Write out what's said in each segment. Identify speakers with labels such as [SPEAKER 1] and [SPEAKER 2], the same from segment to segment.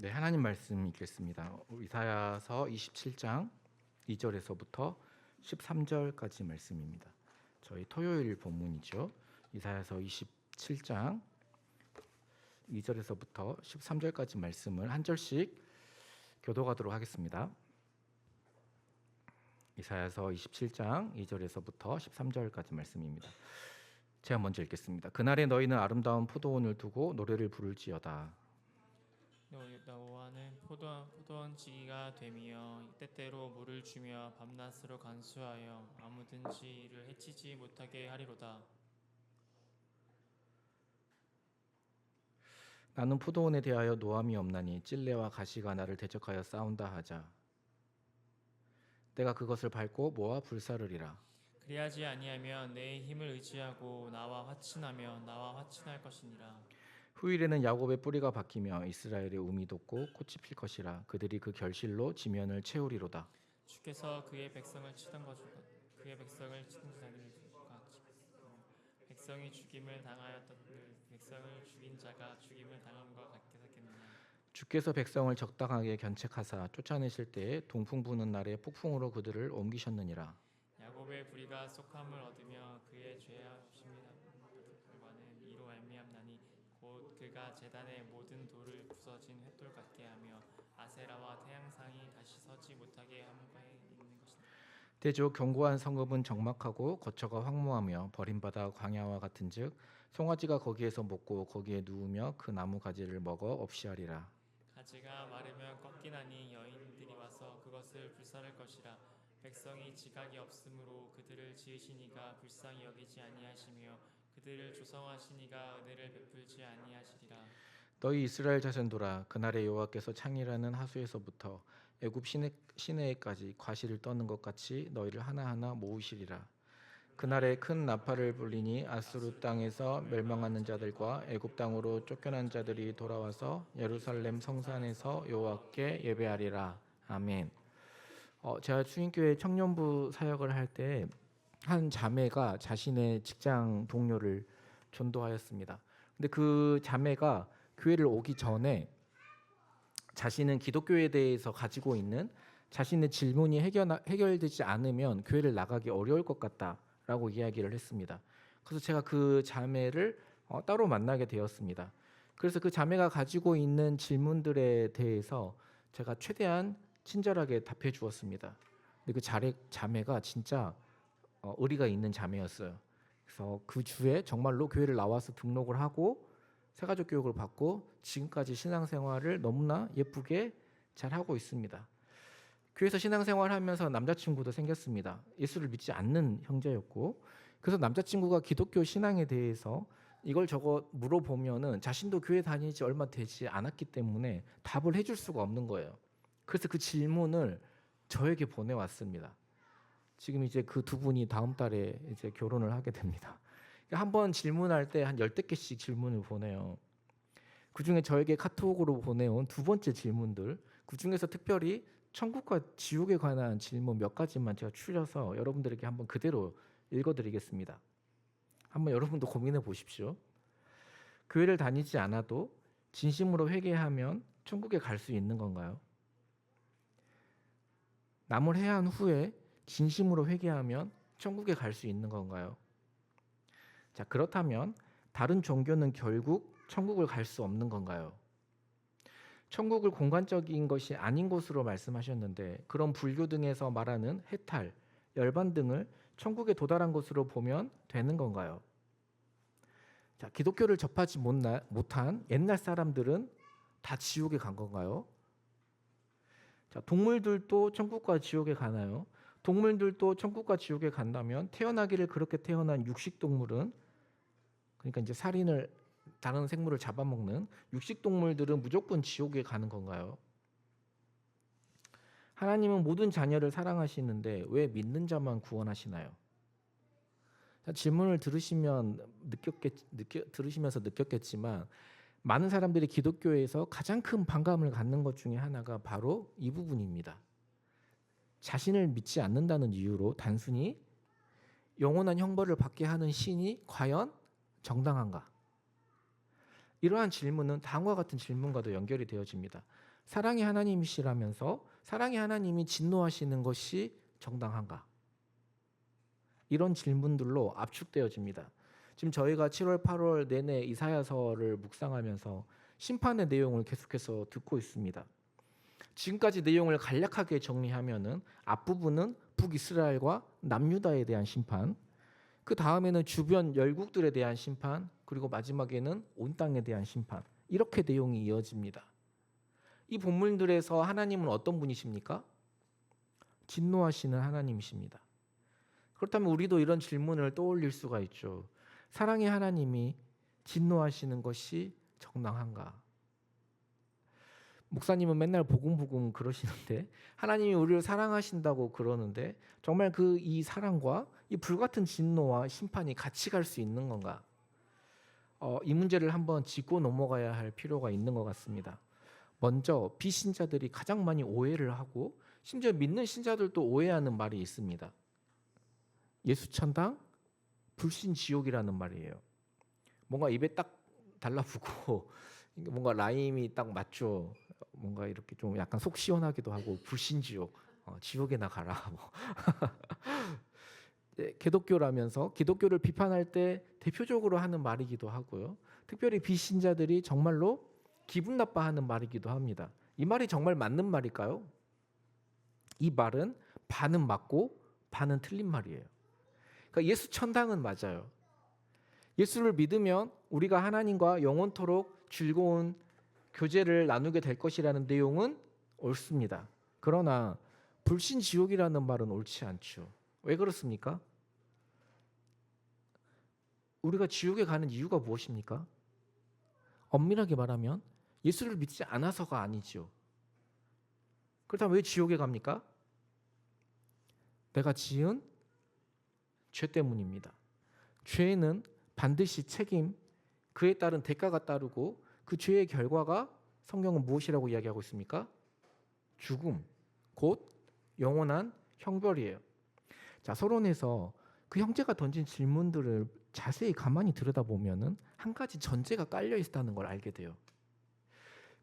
[SPEAKER 1] 네, 하나님 말씀 읽겠습니다. 이사야서 27장 2절에서부터 13절까지 말씀입니다. 저희 토요일 본문이죠. 이사야서 27장 2절에서부터 13절까지 말씀을 한 절씩 교독하도록 하겠습니다. 이사야서 27장 2절에서부터 13절까지 말씀입니다. 제가 먼저 읽겠습니다. 그날에 너희는 아름다운 포도원을 두고 노래를 부를지어다.
[SPEAKER 2] 여호와는 포도원 지기가 되며 때때로 물을 주며 밤낮으로 간수하여 아무든지 이를 해치지 못하게 하리로다.
[SPEAKER 1] 나는 포도원에 대하여 노함이 없나니 찔레와 가시가 나를 대적하여 싸운다 하자. 내가 그것을 밟고 모아 불사르리라.
[SPEAKER 2] 그리하지 아니하면 내 힘을 의지하고 나와 화친하며 나와 화친할 것이니라.
[SPEAKER 1] 후일에는 야곱의 뿌리가 박히며 이스라엘의 움이 돋고 꽃이 필 것이라. 그들이 그 결실로 지면을 채우리로다.
[SPEAKER 2] 주께서 그의 백성을 치던 것과 그의 백성을 치던 자들과 백성이 죽임을 당하였던 백성을 죽인 자가 죽임을 당함과 같게 하겠느냐.
[SPEAKER 1] 주께서 백성을 적당하게 견책하사 쫓아내실 때에 동풍 부는 날에 폭풍으로 그들을 옮기셨느니라.
[SPEAKER 2] 야곱의 불의가 속함을 얻으며 그의 죄악심이 결과는 이로 말미암나니 곧 그가 제단의 모든 돌을 부서진 횃돌 같게 하며 아세라와 태양상이 다시 서지 못하게 함과 있는 것이다.
[SPEAKER 1] 대저 견고한 성읍은 적막하고 거처가 황무하며 버림받아 광야와 같은즉 송아지가 거기에서 먹고 거기에 누우며 그 나무 가지를 먹어 없이 하리라.
[SPEAKER 2] 가지가 마르면 꺾이나니 여인들이 와서 그것을 불살할 것이라. 백성이 지각이 없으므로 그들을 지으시니가 불쌍히 여기지 아니하시며 그들을 조성하시니가 은혜를 베풀지 아니하시리라.
[SPEAKER 1] 너희 이스라엘 자손들아, 그날에 여호와께서 창이라는 하수에서부터 애굽 시내에까지 과실을 떠는 것 같이 너희를 하나하나 모으시리라. 그날에 큰 나팔을 불리니 아수르 땅에서 멸망하는 자들과 애굽 땅으로 쫓겨난 자들이 돌아와서 예루살렘 성산에서 여호와께 예배하리라. 아멘. 제가 주인교회 청년부 사역을 할 때 한 자매가 자신의 직장 동료를 전도하였습니다. 근데 그 자매가 교회를 오기 전에 자신은 기독교에 대해서 가지고 있는 자신의 질문이 해결되지 않으면 교회를 나가기 어려울 것 같다라고 이야기를 했습니다. 그래서 제가 그 자매를 따로 만나게 되었습니다. 그래서 그 자매가 가지고 있는 질문들에 대해서 제가 최대한 친절하게 답해 주었습니다. 근데 그 자매가 진짜 의리가 있는 자매였어요. 그래서 그 주에 정말로 교회를 나와서 등록을 하고 새가족 교육을 받고 지금까지 신앙생활을 너무나 예쁘게 잘 하고 있습니다. 교회에서 신앙생활을 하면서 남자친구도 생겼습니다. 예수를 믿지 않는 형제였고, 그래서 남자친구가 기독교 신앙에 대해서 이걸 저거 물어보면은 자신도 교회 다니지 얼마 되지 않았기 때문에 답을 해줄 수가 없는 거예요. 그래서 그 질문을 저에게 보내왔습니다. 지금 이제 그 두 분이 다음 달에 이제 결혼을 하게 됩니다. 한 번 질문할 때 한 10개씩 질문을 보내요. 그중에 저에게 카톡으로 보내온 두 번째 질문들, 그중에서 특별히 천국과 지옥에 관한 질문 몇 가지만 제가 추려서 여러분들에게 한번 그대로 읽어드리겠습니다. 한번 여러분도 고민해 보십시오. 교회를 다니지 않아도 진심으로 회개하면 천국에 갈 수 있는 건가요? 남을 해한 후에 진심으로 회개하면 천국에 갈 수 있는 건가요? 자, 그렇다면 다른 종교는 결국 천국을 갈 수 없는 건가요? 천국을 공간적인 것이 아닌 곳으로 말씀하셨는데, 그런 불교 등에서 말하는 해탈, 열반 등을 천국에 도달한 것으로 보면 되는 건가요? 자, 기독교를 접하지 못한 옛날 사람들은 다 지옥에 간 건가요? 자, 동물들도 천국과 지옥에 가나요? 동물들도 천국과 지옥에 간다면 태어나기를 그렇게 태어난 육식 동물은, 그러니까 이제 살인을 다른 생물을 잡아먹는 육식 동물들은 무조건 지옥에 가는 건가요? 하나님은 모든 자녀를 사랑하시는데 왜 믿는 자만 구원하시나요? 자, 질문을 들으시면서 느꼈겠지만 많은 사람들이 기독교에서 가장 큰 반감을 갖는 것 중에 하나가 바로 이 부분입니다. 자신을 믿지 않는다는 이유로 단순히 영원한 형벌을 받게 하는 신이 과연 정당한가? 이러한 질문은 다음과 같은 질문과도 연결이 되어집니다. 사랑의 하나님이시라면서 사랑의 하나님이 진노하시는 것이 정당한가? 이런 질문들로 압축되어집니다. 지금 저희가 7월, 8월 내내 이사야서를 묵상하면서 심판의 내용을 계속해서 듣고 있습니다. 지금까지 내용을 간략하게 정리하면은 앞부분은 북이스라엘과 남유다에 대한 심판, 그 다음에는 주변 열국들에 대한 심판, 그리고 마지막에는 온 땅에 대한 심판, 이렇게 내용이 이어집니다. 이 본문들에서 하나님은 어떤 분이십니까? 진노하시는 하나님이십니다. 그렇다면 우리도 이런 질문을 떠올릴 수가 있죠. 사랑의 하나님이 진노하시는 것이 정당한가? 목사님은 맨날 보금보금 그러시는데 하나님이 우리를 사랑하신다고 그러는데 정말 그 이 사랑과 이 불같은 진노와 심판이 같이 갈 수 있는 건가? 이 문제를 한번 짚고 넘어가야 할 필요가 있는 것 같습니다. 먼저 비신자들이 가장 많이 오해를 하고 심지어 믿는 신자들도 오해하는 말이 있습니다. 예수천당, 불신지옥이라는 말이에요. 뭔가 입에 딱 달라붙고 뭔가 라임이 딱 맞죠. 뭔가 이렇게 좀 약간 속 시원하기도 하고 불신지옥, 지옥에나 가라. 뭐. 기독교라면서 기독교를 비판할 때 대표적으로 하는 말이기도 하고요. 특별히 비신자들이 정말로 기분 나빠하는 말이기도 합니다. 이 말이 정말 맞는 말일까요? 이 말은 반은 맞고 반은 틀린 말이에요. 그러니까 예수 천당은 맞아요. 예수를 믿으면 우리가 하나님과 영원토록 즐거운 교제를 나누게 될 것이라는 내용은 옳습니다. 그러나 불신지옥이라는 말은 옳지 않죠. 왜 그렇습니까? 우리가 지옥에 가는 이유가 무엇입니까? 엄밀하게 말하면 예수를 믿지 않아서가 아니죠. 그렇다면 왜 지옥에 갑니까? 내가 지은 죄 때문입니다. 죄는 반드시 책임, 그에 따른 대가가 따르고 그 죄의 결과가 성경은 무엇이라고 이야기하고 있습니까? 죽음, 곧 영원한 형벌이에요. 자, 서론에서 그 형제가 던진 질문들을 자세히 가만히 들여다보면은 한 가지 전제가 깔려 있다는 걸 알게 돼요.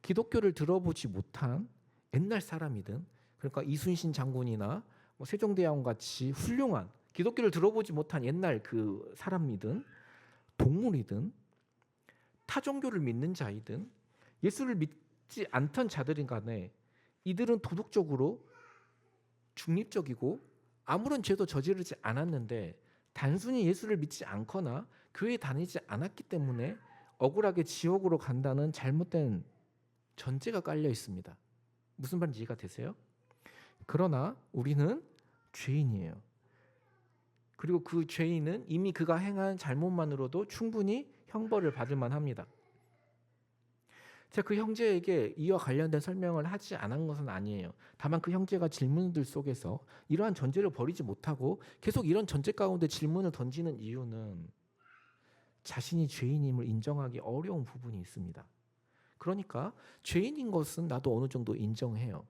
[SPEAKER 1] 기독교를 들어보지 못한 옛날 사람이든, 그러니까 이순신 장군이나 세종대왕 같이 훌륭한 기독교를 들어보지 못한 옛날 그 사람이든 동물이든 타 종교를 믿는 자이든 예수를 믿지 않던 자들인 간에 이들은 도덕적으로 중립적이고 아무런 죄도 저지르지 않았는데 단순히 예수를 믿지 않거나 교회에 다니지 않았기 때문에 억울하게 지옥으로 간다는 잘못된 전제가 깔려 있습니다. 무슨 말인지 이해가 되세요? 그러나 우리는 죄인이에요. 그리고 그 죄인은 이미 그가 행한 잘못만으로도 충분히 형벌을 받을 만합니다. 제가 그 형제에게 이와 관련된 설명을 하지 않은 것은 아니에요. 다만 그 형제가 질문들 속에서 이러한 전제를 버리지 못하고 계속 이런 전제 가운데 질문을 던지는 이유는 자신이 죄인임을 인정하기 어려운 부분이 있습니다. 그러니까 죄인인 것은 나도 어느 정도 인정해요.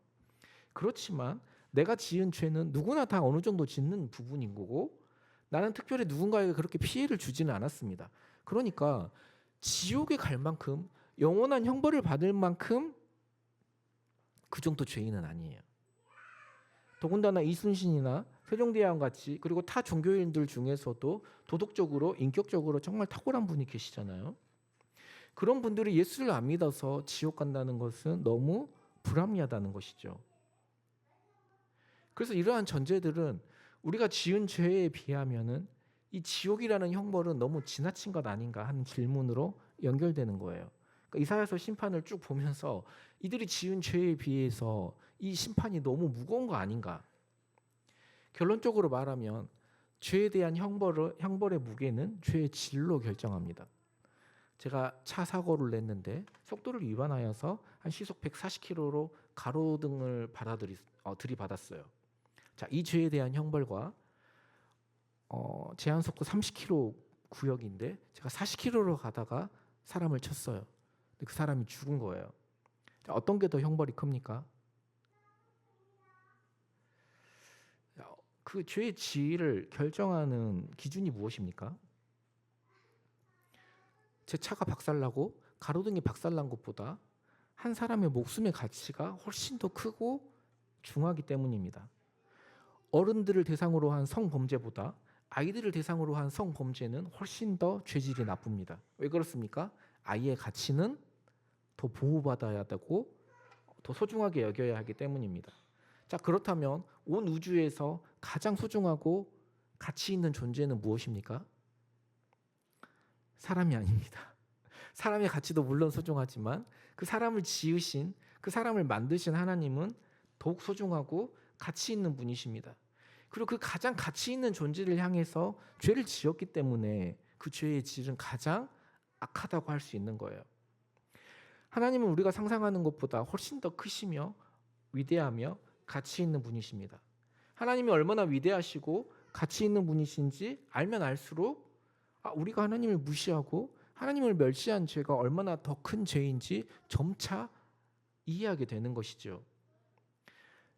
[SPEAKER 1] 그렇지만 내가 지은 죄는 누구나 다 어느 정도 짓는 부분인 거고 나는 특별히 누군가에게 그렇게 피해를 주지는 않았습니다. 그러니까 지옥에 갈 만큼 영원한 형벌을 받을 만큼 그 정도 죄인은 아니에요. 더군다나 이순신이나 세종대왕 같이 그리고 타 종교인들 중에서도 도덕적으로 인격적으로 정말 탁월한 분이 계시잖아요. 그런 분들이 예수를 안 믿어서 지옥 간다는 것은 너무 불합리하다는 것이죠. 그래서 이러한 전제들은 우리가 지은 죄에 비하면은 이 지옥이라는 형벌은 너무 지나친 것 아닌가 하는 질문으로 연결되는 거예요. 그러니까 이사야서 심판을 쭉 보면서 이들이 지은 죄에 비해서 이 심판이 너무 무거운 거 아닌가. 결론적으로 말하면 죄에 대한 형벌의 무게는 죄의 질로 결정합니다. 제가 차 사고를 냈는데 속도를 위반하여서 한 시속 140km로 가로등을 들이받았어요. 자, 이 죄에 대한 형벌과 제한 속도 30km 구역인데 제가 40km로 가다가 사람을 쳤어요. 근데 그 사람이 죽은 거예요. 자, 어떤 게 더 형벌이 큽니까? 그 죄의 지위를 결정하는 기준이 무엇입니까? 제 차가 박살나고 가로등이 박살난 것보다 한 사람의 목숨의 가치가 훨씬 더 크고 중하기 때문입니다. 어른들을 대상으로 한 성범죄보다 아이들을 대상으로 한 성범죄는 훨씬 더 죄질이 나쁩니다. 왜 그렇습니까? 아이의 가치는 더 보호받아야 되고 더 소중하게 여겨야 하기 때문입니다. 자, 그렇다면 온 우주에서 가장 소중하고 가치 있는 존재는 무엇입니까? 사람이 아닙니다. 사람의 가치도 물론 소중하지만 그 사람을 지으신, 그 사람을 만드신 하나님은 더욱 소중하고 가치 있는 분이십니다. 그리고 그 가장 가치 있는 존재를 향해서 죄를 지었기 때문에 그 죄의 질은 가장 악하다고 할 수 있는 거예요. 하나님은 우리가 상상하는 것보다 훨씬 더 크시며 위대하며 가치 있는 분이십니다. 하나님이 얼마나 위대하시고 가치 있는 분이신지 알면 알수록 우리가 하나님을 무시하고 하나님을 멸시한 죄가 얼마나 더 큰 죄인지 점차 이해하게 되는 것이죠.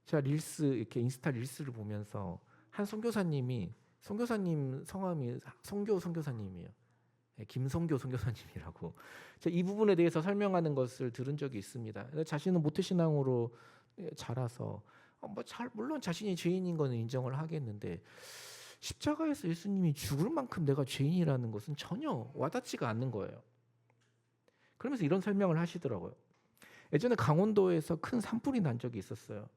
[SPEAKER 1] 제가 이렇게 인스타 릴스를 보면서 한 선교사님 성함이 선교사님이에요. 김성교 선교사님이라고. 제가 이 부분에 대해서 설명하는 것을 들은 적이 있습니다. 자신은 모태신앙으로 자라서 물론 자신이 죄인인 것은 인정을 하겠는데 십자가에서 예수님이 죽을 만큼 내가 죄인이라는 것은 전혀 와닿지가 않는 거예요. 그러면서 이런 설명을 하시더라고요. 예전에 강원도에서 큰 산불이 난 적이 있었어요.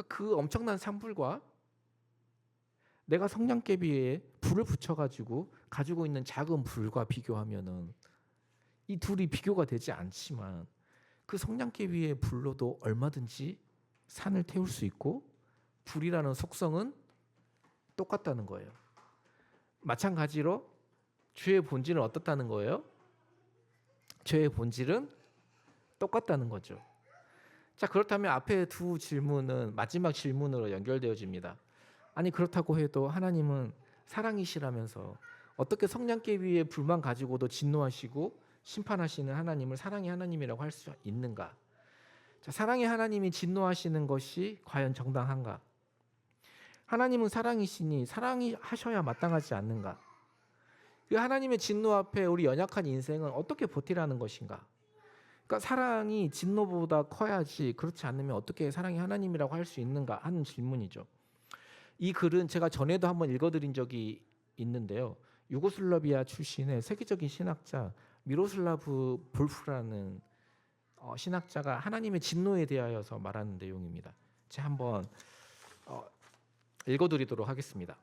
[SPEAKER 1] 그 엄청난 산불과 내가 성냥개비에 불을 붙여가지고 가지고 있는 작은 불과 비교하면은 이 둘이 비교가 되지 않지만 그 성냥개비의 불로도 얼마든지 산을 태울 수 있고 불이라는 속성은 똑같다는 거예요. 마찬가지로 죄의 본질은 어떻다는 거예요? 죄의 본질은 똑같다는 거죠. 자, 그렇다면 앞에 두 질문은 마지막 질문으로 연결되어집니다. 아니, 그렇다고 해도 하나님은 사랑이시라면서 어떻게 성냥개비의 불만 가지고도 진노하시고 심판하시는 하나님을 사랑의 하나님이라고 할 수 있는가? 자, 사랑의 하나님이 진노하시는 것이 과연 정당한가? 하나님은 사랑이시니 사랑이 하셔야 마땅하지 않는가? 그 하나님의 진노 앞에 우리 연약한 인생은 어떻게 버티라는 것인가? 그러니까 사랑이 진노보다 커야지, 그렇지 않으면 어떻게 사랑이 하나님이라고 할 수 있는가 하는 질문이죠. 이 글은 제가 전에도 한번 읽어드린 적이 있는데요. 유고슬라비아 출신의 세계적인 신학자 미로슬라브 볼프라는 신학자가 하나님의 진노에 대하여서 말하는 내용입니다. 제가 한번 읽어드리도록 하겠습니다.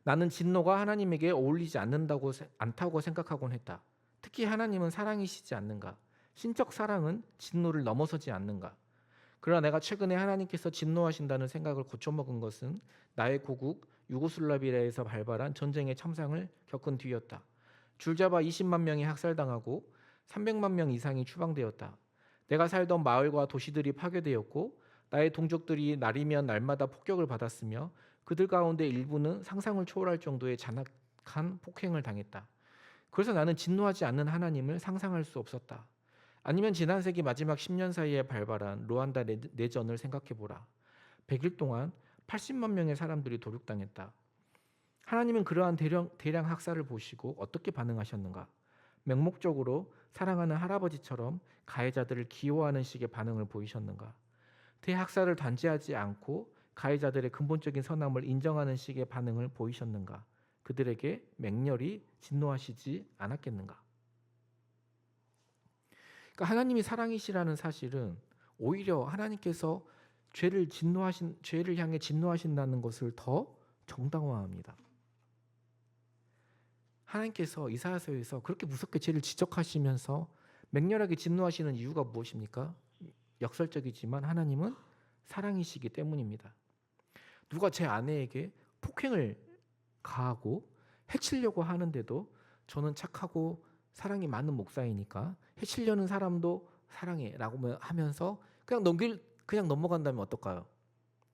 [SPEAKER 1] 나는 진노가 하나님에게 어울리지 않다고 생각하곤 했다. 특히 하나님은 사랑이시지 않는가? 신적 사랑은 진노를 넘어서지 않는가? 그러나 내가 최근에 하나님께서 진노하신다는 생각을 고쳐먹은 것은 나의 고국 유고슬라비아에서 발발한 전쟁의 참상을 겪은 뒤였다. 줄잡아 20만 명이 학살당하고 300만 명 이상이 추방되었다. 내가 살던 마을과 도시들이 파괴되었고 나의 동족들이 날이면 날마다 폭격을 받았으며 그들 가운데 일부는 상상을 초월할 정도의 잔악한 폭행을 당했다. 그래서 나는 진노하지 않는 하나님을 상상할 수 없었다. 아니면 지난 세기 마지막 10년 사이에 발발한 루안다 내전을 생각해보라. 100일 동안 80만 명의 사람들이 도륙당했다. 하나님은 그러한 대량 학살을 보시고 어떻게 반응하셨는가? 맹목적으로 사랑하는 할아버지처럼 가해자들을 기호하는 식의 반응을 보이셨는가? 대학살을 단죄하지 않고 가해자들의 근본적인 선함을 인정하는 식의 반응을 보이셨는가? 그들에게 맹렬히 진노하시지 않았겠는가? 그러니까 하나님이 사랑이시라는 사실은 오히려 하나님께서 죄를 향해 진노하신다는 것을 더 정당화합니다. 하나님께서 이사야서에서 그렇게 무섭게 죄를 지적하시면서 맹렬하게 진노하시는 이유가 무엇입니까? 역설적이지만 하나님은 사랑이시기 때문입니다. 누가 제 아내에게 폭행을 가하고 해치려고 하는데도 저는 착하고 사랑이 많은 목사이니까 해치려는 사람도 사랑해라고 하면서 그냥 넘어간다면 어떨까요?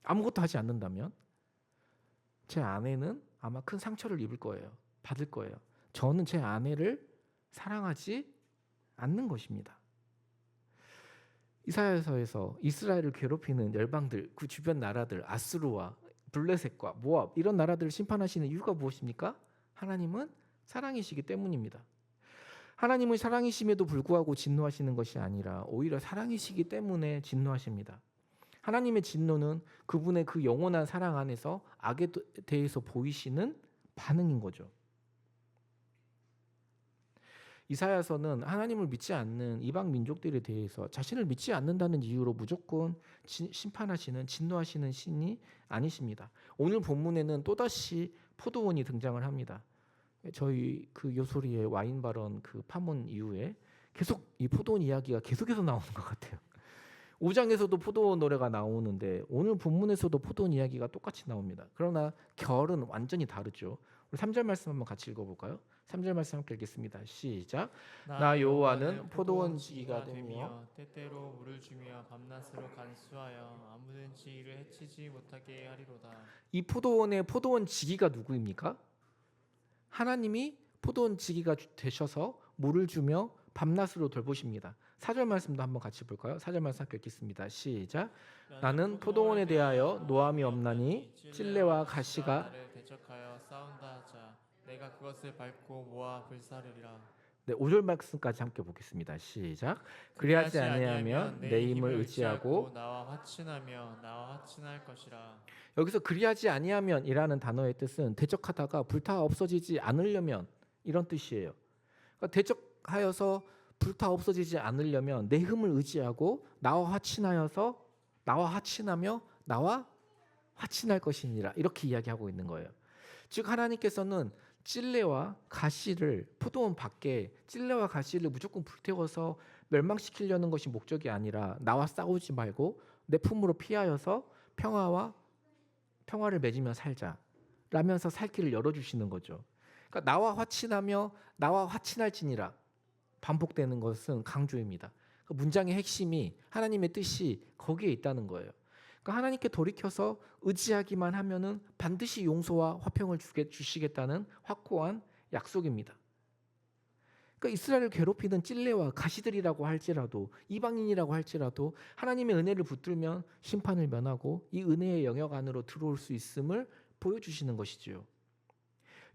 [SPEAKER 1] 아무것도 하지 않는다면 제 아내는 아마 큰 상처를 입을 거예요. 받을 거예요. 저는 제 아내를 사랑하지 않는 것입니다. 이사야서에서 이스라엘을 괴롭히는 열방들, 그 주변 나라들, 아스루와 블레셋과 모압 이런 나라들을 심판하시는 이유가 무엇입니까? 하나님은 사랑이시기 때문입니다. 하나님은 사랑이심에도 불구하고 진노하시는 것이 아니라 오히려 사랑이시기 때문에 진노하십니다. 하나님의 진노는 그분의 그 영원한 사랑 안에서 악에 대해서 보이시는 반응인 거죠. 이사야서는 하나님을 믿지 않는 이방 민족들에 대해서 자신을 믿지 않는다는 이유로 무조건 심판하시는, 진노하시는 신이 아니십니다. 오늘 본문에는 또다시 포도원이 등장을 합니다. 저희 그 요소리의 와인 발언 그 파문 이후에 계속 이 포도원 이야기가 계속해서 나오는 것 같아요. 5장에서도 포도원 노래가 나오는데 오늘 본문에서도 포도원 이야기가 똑같이 나옵니다. 그러나 결은 완전히 다르죠. 우리 3절 말씀 한번 같이 읽어볼까요? 3절 말씀 함께 읽겠습니다. 시작. 나 여호와는 포도원 지기가 되며
[SPEAKER 2] 때때로 물을 주며 밤낮으로 간수하여 아무든지 이를 해치지 못하게 하리로다.
[SPEAKER 1] 이 포도원의 포도원 지기가 누구입니까? 하나님이 포도원 지기가 되셔서 물을 주며 밤낮으로 돌보십니다. 4절 말씀도 한번 같이 볼까요? 4절 말씀 함께 읽겠습니다. 시작. 나는 포도원에 대하여 노함이 없나니 찔레와 가시가
[SPEAKER 2] 나를 대적하여 싸운다 하자. 내가 그것을 밟고 모아 불사르리라.
[SPEAKER 1] 네, 5절 말씀까지 함께 보겠습니다. 시작. 그리하지 아니하면 내 힘을 의지하고
[SPEAKER 2] 나와 화친하며 나와 화친할 것이라.
[SPEAKER 1] 여기서 그리하지 아니하면이라는 단어의 뜻은 대적하다가 불타 없어지지 않으려면 이런 뜻이에요. 그러니까 대적하여서 불타 없어지지 않으려면 내 힘을 의지하고 나와 화친하여서 나와 화친하며 나와 화친할 것이니라 이렇게 이야기하고 있는 거예요. 즉 하나님께서는 찔레와 가시를 포도원 밖에 찔레와 가시를 무조건 불태워서 멸망시키려는 것이 목적이 아니라 나와 싸우지 말고 내 품으로 피하여서 평화를 맺으며 살자 라면서 살 길을 열어주시는 거죠. 그러니까 나와 화친하며 나와 화친할지니라 반복되는 것은 강조입니다. 그 문장의 핵심이 하나님의 뜻이 거기에 있다는 거예요. 그러니까 하나님께 돌이켜서 의지하기만 하면은 반드시 용서와 화평을 주시겠다는 확고한 약속입니다. 그러니까 이스라엘을 괴롭히는 찔레와 가시들이라고 할지라도 이방인이라고 할지라도 하나님의 은혜를 붙들면 심판을 면하고 이 은혜의 영역 안으로 들어올 수 있음을 보여주시는 것이지요.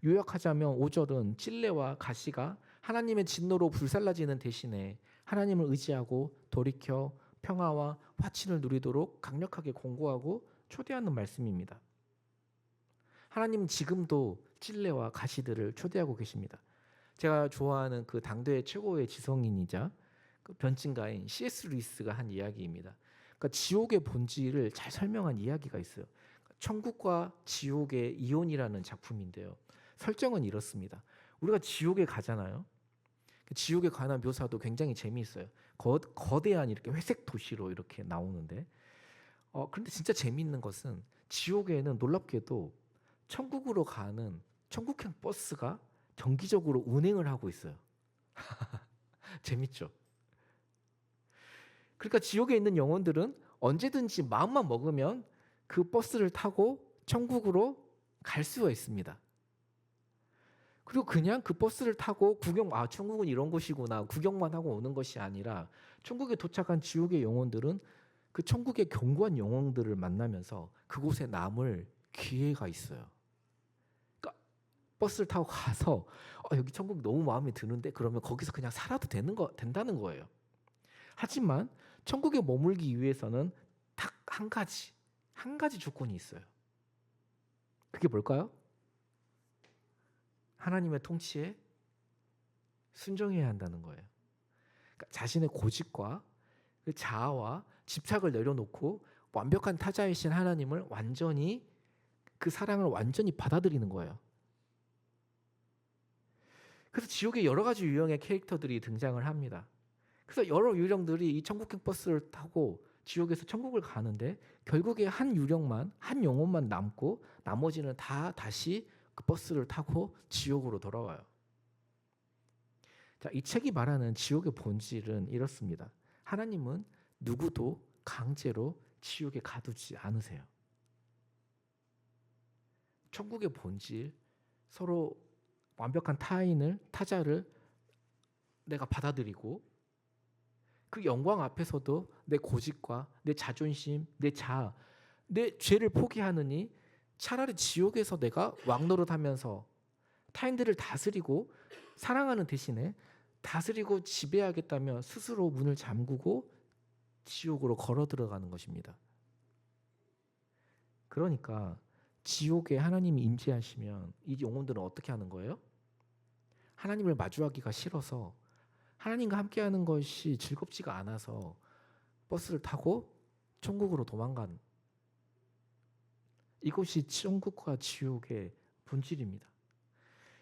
[SPEAKER 1] 요약하자면 5절은 찔레와 가시가 하나님의 진노로 불살라지는 대신에 하나님을 의지하고 돌이켜 평화와 화친을 누리도록 강력하게 공고하고 초대하는 말씀입니다. 하나님은 지금도 찔레와 가시들을 초대하고 계십니다. 제가 좋아하는 그 당대의 최고의 지성인이자 그 변증가인 C.S. 루이스가 한 이야기입니다. 그러니까 지옥의 본질을 잘 설명한 이야기가 있어요. 천국과 지옥의 이혼이라는 작품인데요. 설정은 이렇습니다. 우리가 지옥에 가잖아요. 지옥에 관한 묘사도 굉장히 재미있어요. 거대한 이렇게 회색 도시로 이렇게 나오는데, 그런데 진짜 재미있는 것은 지옥에는 놀랍게도 천국으로 가는 천국행 버스가 정기적으로 운행을 하고 있어요. 재밌죠? 그러니까 지옥에 있는 영혼들은 언제든지 마음만 먹으면 그 버스를 타고 천국으로 갈 수가 있습니다. 그리고 그냥 그 버스를 타고 천국은 이런 곳이구나 구경만 하고 오는 것이 아니라 천국에 도착한 지옥의 영혼들은 그 천국의 견고한 영혼들을 만나면서 그곳에 남을 기회가 있어요. 그러니까 버스를 타고 가서 여기 천국 너무 마음에 드는데 그러면 거기서 그냥 살아도 된다는 거예요. 하지만 천국에 머물기 위해서는 딱 한 가지 조건이 있어요. 그게 뭘까요? 하나님의 통치에 순종해야 한다는 거예요. 그러니까 자신의 고집과 그 자아와 집착을 내려놓고 완벽한 타자이신 하나님을 그 사랑을 완전히 받아들이는 거예요. 그래서 지옥에 여러 가지 유형의 캐릭터들이 등장을 합니다. 그래서 여러 유령들이 이 천국행 버스를 타고 지옥에서 천국을 가는데 결국에 한 영혼만 남고 나머지는 다시 그 버스를 타고 지옥으로 돌아와요. 자, 이 책이 말하는 지옥의 본질은 이렇습니다. 하나님은 누구도 강제로 지옥에 가두지 않으세요. 천국의 본질, 서로 완벽한 타자를 내가 받아들이고 그 영광 앞에서도 내 고집과 내 자존심, 내 자아, 내 죄를 포기하느니 차라리 지옥에서 내가 왕노릇하면서 타인들을 다스리고 사랑하는 대신에 다스리고 지배하겠다며 스스로 문을 잠그고 지옥으로 걸어 들어가는 것입니다. 그러니까 지옥에 하나님이 임재하시면 이 영혼들은 어떻게 하는 거예요? 하나님을 마주하기가 싫어서 하나님과 함께하는 것이 즐겁지가 않아서 버스를 타고 천국으로 도망간, 이것이 천국과 지옥의 본질입니다.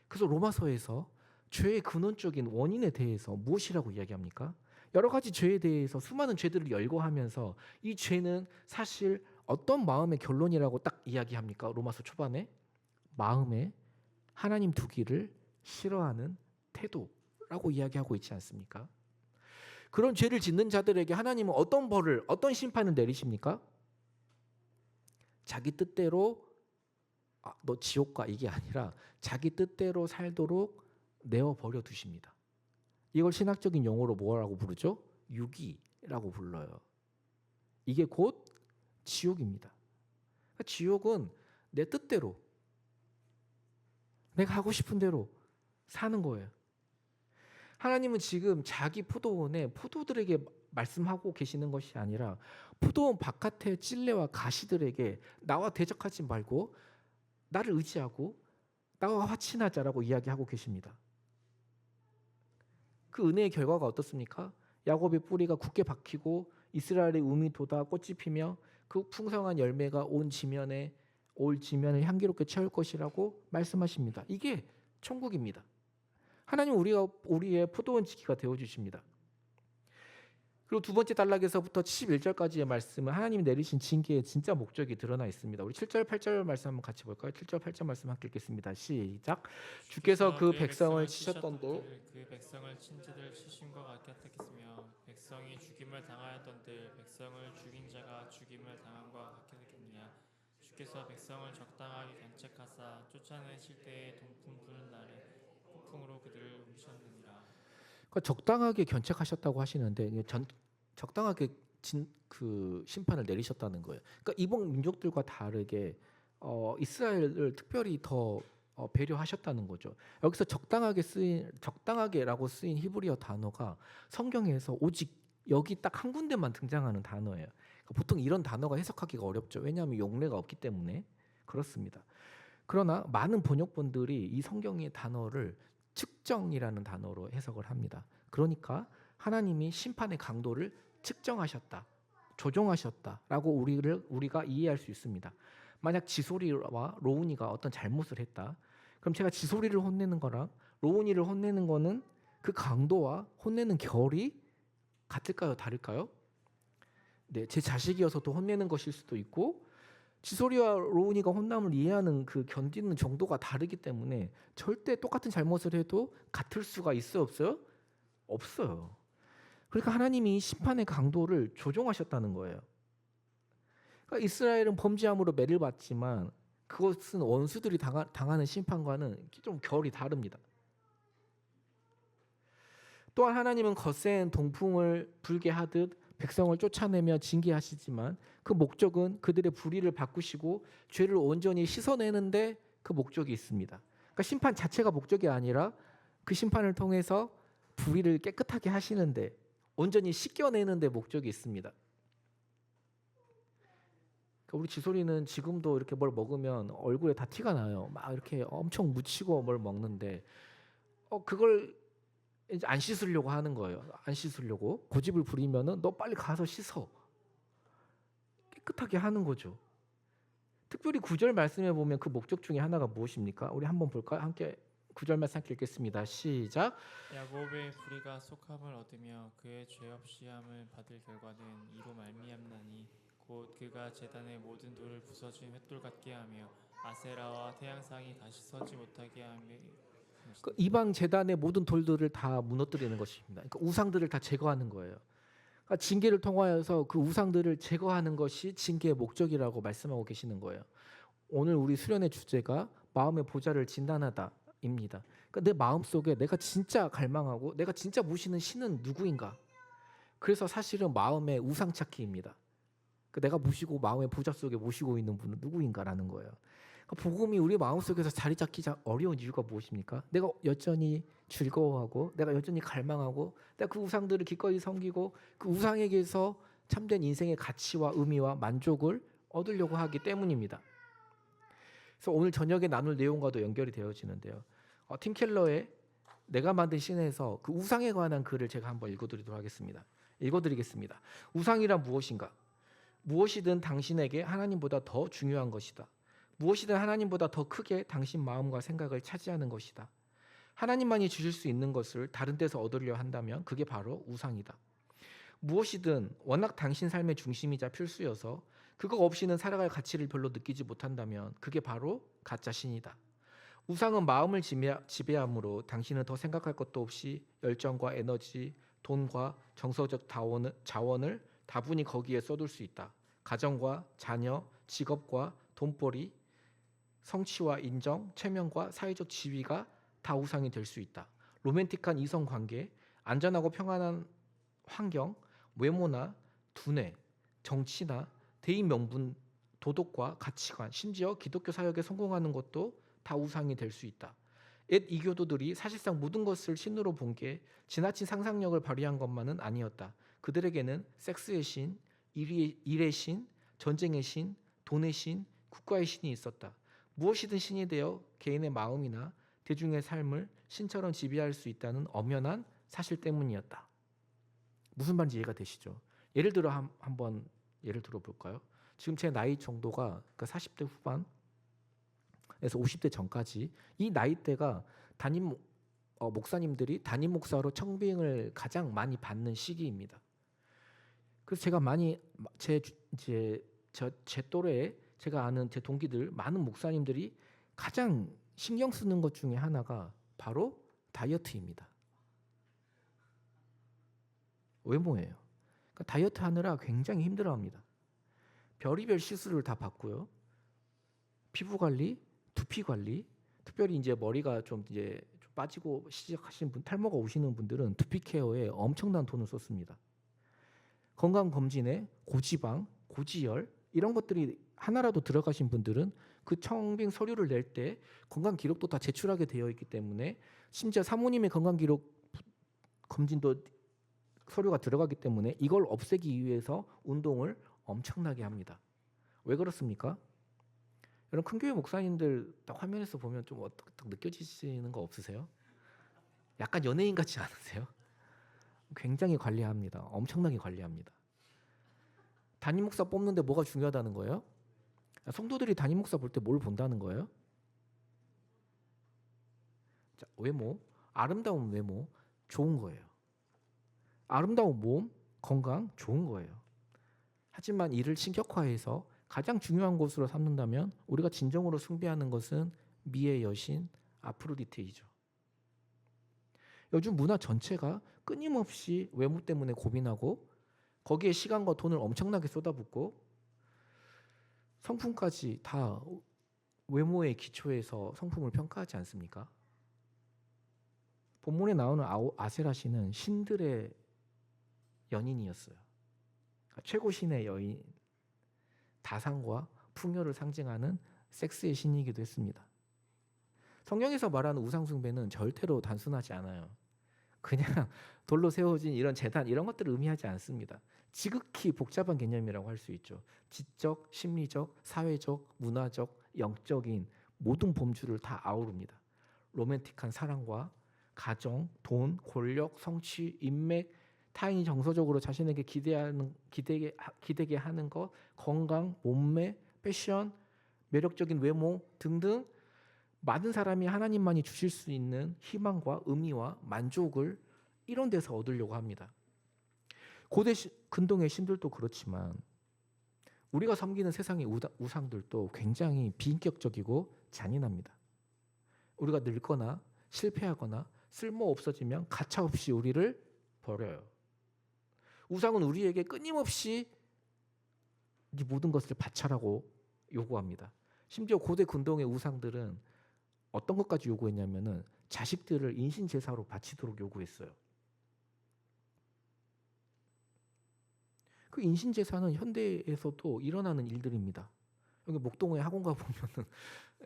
[SPEAKER 1] 그래서 로마서에서 죄의 근원적인 원인에 대해서 무엇이라고 이야기합니까? 여러 가지 죄에 대해서 수많은 죄들을 열거하면서 이 죄는 사실 어떤 마음의 결론이라고 딱 이야기합니까? 로마서 초반에 마음에 하나님 두기를 싫어하는 태도라고 이야기하고 있지 않습니까? 그런 죄를 짓는 자들에게 하나님은 어떤 벌을, 어떤 심판을 내리십니까? 자기 뜻대로 너 지옥 가, 이게 아니라 자기 뜻대로 살도록 내어버려 두십니다. 이걸 신학적인 용어로 뭐라고 부르죠? 유기라고 불러요. 이게 곧 지옥입니다. 지옥은 내 뜻대로, 내가 하고 싶은 대로 사는 거예요. 하나님은 지금 자기 포도원에 포도들에게 말씀하고 계시는 것이 아니라 포도원 바깥의 찔레와 가시들에게 나와 대적하지 말고 나를 의지하고 나와 화친하자라고 이야기하고 계십니다. 그 은혜의 결과가 어떻습니까? 야곱의 뿌리가 굳게 박히고 이스라엘의 움이 돋아 꽃이 피며 그 풍성한 열매가 올 지면을 향기롭게 채울 것이라고 말씀하십니다. 이게 천국입니다. 하나님 우리의 포도원 지기가 되어 주십니다. 그리고 두 번째 단락에서부터 71절까지의 말씀은 하나님이 내리신 징계의 진짜 목적이 드러나 있습니다. 우리 7절, 8절 말씀 한번 같이 볼까요? 7절, 8절 말씀 함께 읽겠습니다. 시작. 주께서 그 백성을 치셨던들,
[SPEAKER 2] 그 백성을 친지들 치심과 같게 택했으며 백성이 죽임을 당하였던들 백성을 죽인 자가 죽임을 당함과 같게 택했느냐. 주께서 백성을 적당하게 견책하사 쫓아내실 때에 동풍 부는 날에 폭풍으로 그들을 훔쳤느니라.
[SPEAKER 1] 그러니까 적당하게 견책하셨다고 하시는데 적당하게 그 심판을 내리셨다는 거예요. 그러니까 이방 민족들과 다르게 이스라엘을 특별히 더 배려하셨다는 거죠. 여기서 적당하게라고 쓰인 히브리어 단어가 성경에서 오직 여기 딱 한 군데만 등장하는 단어예요. 그러니까 보통 이런 단어가 해석하기가 어렵죠. 왜냐하면 용례가 없기 때문에 그렇습니다. 그러나 많은 번역본들이 이 성경의 단어를 측정이라는 단어로 해석을 합니다. 그러니까 하나님이 심판의 강도를 측정하셨다, 조종하셨다라고 우리가 이해할 수 있습니다. 만약 지소리와 로운이가 어떤 잘못을 했다, 그럼 제가 지소리를 혼내는 거랑 로운이를 혼내는 거는 그 강도와 혼내는 결이 같을까요, 다를까요? 네, 제 자식이어서도 혼내는 것일 수도 있고 지소리와 로운이가 혼남을 이해하는 그 견디는 정도가 다르기 때문에 절대 똑같은 잘못을 해도 같을 수가 있어요, 없어요? 없어요. 그러니까 하나님이 심판의 강도를 조종하셨다는 거예요. 그러니까 이스라엘은 범죄함으로 매를 받지만 그것은 원수들이 당하는 심판과는 좀 결이 다릅니다. 또한 하나님은 거센 동풍을 불게 하듯 백성을 쫓아내며 징계하시지만 그 목적은 그들의 불의를 바꾸시고 죄를 온전히 씻어내는데 그 목적이 있습니다. 그러니까 심판 자체가 목적이 아니라 그 심판을 통해서 불의를 깨끗하게 하시는데, 온전히 씻겨내는데 목적이 있습니다. 그러니까 우리 지소리는 지금도 이렇게 뭘 먹으면 얼굴에 다 티가 나요. 막 이렇게 엄청 묻히고 뭘 먹는데 그걸 이제 안 씻으려고 하는 거예요. 안 씻으려고 고집을 부리면은 너 빨리 가서 씻어. 깨끗하게 하는 거죠. 특별히 9절 말씀에 보면 그 목적 중에 하나가 무엇입니까? 우리 한번 볼까요? 함께 9절 말씀 함께 읽겠습니다. 시작.
[SPEAKER 2] 야곱의 불의가 속함을 얻으며 그의 죄 없이 함을 받을 결과는 이로 말미암나니 곧 그가 제단의 모든 돌을 부서진 횃돌 같게 하며 아세라와 태양상이 다시 서지 못하게 하며
[SPEAKER 1] 그 이방 제단의 모든 돌들을 다 무너뜨리는 것입니다. 그러니까 우상들을 다 제거하는 거예요. 그러니까 징계를 통하여서 그 우상들을 제거하는 것이 징계의 목적이라고 말씀하고 계시는 거예요. 오늘 우리 수련의 주제가 마음의 보좌를 진단하다입니다. 그러니까 내 마음 속에 내가 진짜 갈망하고 내가 진짜 모시는 신은 누구인가? 그래서 사실은 마음의 우상 찾기입니다. 내가 모시고 마음의 보좌 속에 모시고 있는 분은 누구인가라는 거예요. 복음이 우리 마음속에서 자리 잡기 어려운 이유가 무엇입니까? 내가 여전히 즐거워하고 내가 여전히 갈망하고 내가 그 우상들을 기꺼이 섬기고 그 우상에게서 참된 인생의 가치와 의미와 만족을 얻으려고 하기 때문입니다. 그래서 오늘 저녁에 나눌 내용과도 연결이 되어지는데요. 팀 켈러의 내가 만든 신에서 그 우상에 관한 글을 제가 한번 읽어드리겠습니다. 우상이란 무엇인가? 무엇이든 당신에게 하나님보다 더 중요한 것이다. 무엇이든 하나님보다 더 크게 당신 마음과 생각을 차지하는 것이다. 하나님만이 주실 수 있는 것을 다른 데서 얻으려 한다면 그게 바로 우상이다. 무엇이든 워낙 당신 삶의 중심이자 필수여서 그거 없이는 살아갈 가치를 별로 느끼지 못한다면 그게 바로 가짜 신이다. 우상은 마음을 지배함으로 당신은 더 생각할 것도 없이 열정과 에너지, 돈과 정서적 자원을 다분히 거기에 쏟을 수 있다. 가정과 자녀, 직업과 돈벌이, 성취와 인정, 체면과 사회적 지위가 다 우상이 될 수 있다. 로맨틱한 이성 관계, 안전하고 평안한 환경, 외모나 두뇌, 정치나 대인 명분, 도덕과 가치관, 심지어 기독교 사역에 성공하는 것도 다 우상이 될 수 있다. 옛 이교도들이 사실상 모든 것을 신으로 본 게 지나친 상상력을 발휘한 것만은 아니었다. 그들에게는 섹스의 신, 일의 신, 전쟁의 신, 돈의 신, 국가의 신이 있었다. 무엇이든 신이 되어 개인의 마음이나 대중의 삶을 신처럼 지배할 수 있다는 엄연한 사실 때문이었다. 무슨 말인지 이해가 되시죠? 예를 들어 한번 예를 들어 볼까요? 지금 제 나이 정도가 40대 후반에서 50대 전까지 이 나이대가 목사님들이 담임 목사로 청빙을 가장 많이 받는 시기입니다. 그래서 제가 많이 제 또래에 제가 아는 제 동기들 많은 목사님들이 가장 신경 쓰는 것 중에 하나가 바로 다이어트입니다. 외모예요. 그러니까 다이어트 하느라 굉장히 힘들어합니다. 별의별 시술을 다 받고요. 피부 관리, 두피 관리, 특별히 이제 머리가 좀 빠지고 시작하신 분, 탈모가 오시는 분들은 두피 케어에 엄청난 돈을 쏟습니다. 건강 검진에 고지방, 고지혈 이런 것들이 하나라도 들어가신 분들은 그 청빙 서류를 낼 때 건강 기록도 다 제출하게 되어 있기 때문에 심지어 사모님의 건강 기록 검진도 서류가 들어가기 때문에 이걸 없애기 위해서 운동을 엄청나게 합니다. 왜 그렇습니까? 여러분 큰 교회 목사님들 딱 화면에서 보면 좀 어떻게 느껴지시는 거 없으세요? 약간 연예인 같지 않으세요? 굉장히 관리합니다. 엄청나게 관리합니다. 담임 목사 뽑는데 뭐가 중요하다는 거예요? 성도들이 담임 목사 볼 때 뭘 본다는 거예요? 자, 외모, 아름다운 외모 좋은 거예요. 아름다운 몸, 건강 좋은 거예요. 하지만 이를 신격화해서 가장 중요한 것으로 삼는다면 우리가 진정으로 숭배하는 것은 미의 여신 아프로디테이죠. 요즘 문화 전체가 끊임없이 외모 때문에 고민하고 거기에 시간과 돈을 엄청나게 쏟아붓고 성품까지 다 외모의 기초에서 성품을 평가하지 않습니까? 본문에 나오는 아세라 신은 신들의 연인이었어요. 최고 신의 여인, 다상과 풍요를 상징하는 섹스의 신이기도 했습니다. 성경에서 말하는 우상 숭배는 절대로 단순하지 않아요. 그냥 돌로 세워진 이런 제단 이런 것들을 의미하지 않습니다. 지극히 복잡한 개념이라고 할 수 있죠. 지적, 심리적, 사회적, 문화적, 영적인 모든 범주를 다 아우릅니다. 로맨틱한 사랑과 가정, 돈, 권력, 성취, 인맥, 타인이 정서적으로 자신에게 기대게 하는 것, 건강, 몸매, 패션, 매력적인 외모 등등 많은 사람이 하나님만이 주실 수 있는 희망과 의미와 만족을 이런 데서 얻으려고 합니다. 고대 근동의 신들도 그렇지만 우리가 섬기는 세상의 우상들도 굉장히 비인격적이고 잔인합니다. 우리가 늙거나 실패하거나 쓸모 없어지면 가차없이 우리를 버려요. 우상은 우리에게 끊임없이 이 모든 것을 바쳐라고 요구합니다. 심지어 고대 근동의 우상들은 어떤 것까지 요구했냐면은 자식들을 인신 제사로 바치도록 요구했어요. 그 인신 제사는 현대에서도 일어나는 일들입니다. 여기 목동에 학원 가 보면은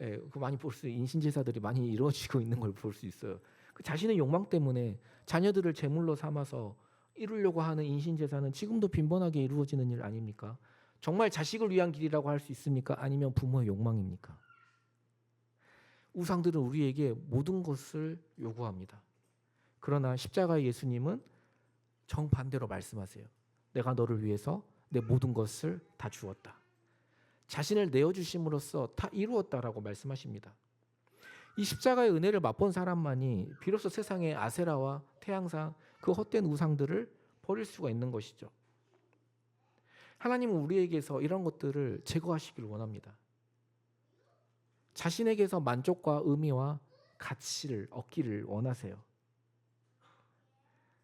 [SPEAKER 1] 예, 그 많이 볼 수 인신 제사들이 많이 이루어지고 있는 걸 볼 수 있어요. 그 자신의 욕망 때문에 자녀들을 제물로 삼아서 이루려고 하는 인신 제사는 지금도 빈번하게 이루어지는 일 아닙니까? 정말 자식을 위한 길이라고 할 수 있습니까? 아니면 부모의 욕망입니까? 우상들은 우리에게 모든 것을 요구합니다. 그러나 십자가의 예수님은 정반대로 말씀하세요. 내가 너를 위해서 내 모든 것을 다 주었다. 자신을 내어주심으로써 다 이루었다라고 말씀하십니다. 이 십자가의 은혜를 맛본 사람만이 비로소 세상의 아세라와 태양상 그 헛된 우상들을 버릴 수가 있는 것이죠. 하나님은 우리에게서 이런 것들을 제거하시기를 원합니다. 자신에게서 만족과 의미와 가치를 얻기를 원하세요.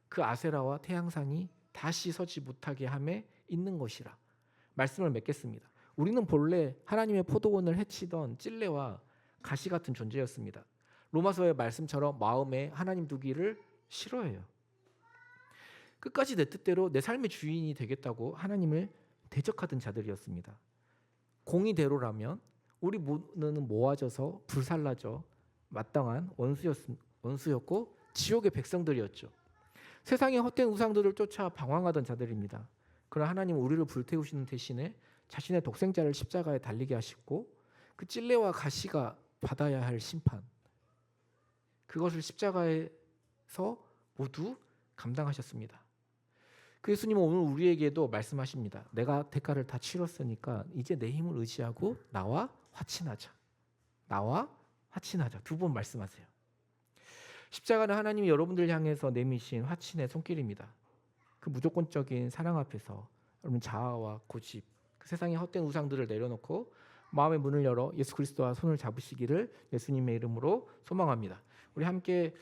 [SPEAKER 1] 그 아세라와 태양상이 다시 서지 못하게 함에 있는 것이라 말씀을 맺겠습니다. 우리는 본래 하나님의 포도원을 해치던 찔레와 가시 같은 존재였습니다. 로마서의 말씀처럼 마음에 하나님 두기를 싫어해요. 끝까지 내 뜻대로 내 삶의 주인이 되겠다고 하나님을 대적하던 자들이었습니다. 공의대로라면 우리 모두는 모아져서 불살라져 마땅한 원수였고 지옥의 백성들이었죠. 세상의 헛된 우상들을 쫓아 방황하던 자들입니다. 그러나 하나님은 우리를 불태우시는 대신에 자신의 독생자를 십자가에 달리게 하시고 그 찔레와 가시가 받아야 할 심판, 그것을 십자가에서 모두 감당하셨습니다. 그 예수님은 오늘 우리에게도 말씀하십니다. 내가 대가를 다 치렀으니까 이제 내 힘을 의지하고 나와 화친하자. 나와 화친하자. 두 번 말씀하세요. 십자가는 하나님이 여러분들 향해서 내미신 화친의 손길입니다. 그 무조건적인 사랑 앞에서 여러분 자아와 고집, 그 세상의 헛된 우상들을 내려놓고 마음의 문을 열어 예수 그리스도와 손을 잡으시기를 예수님의 이름으로 소망합니다. 우리 함께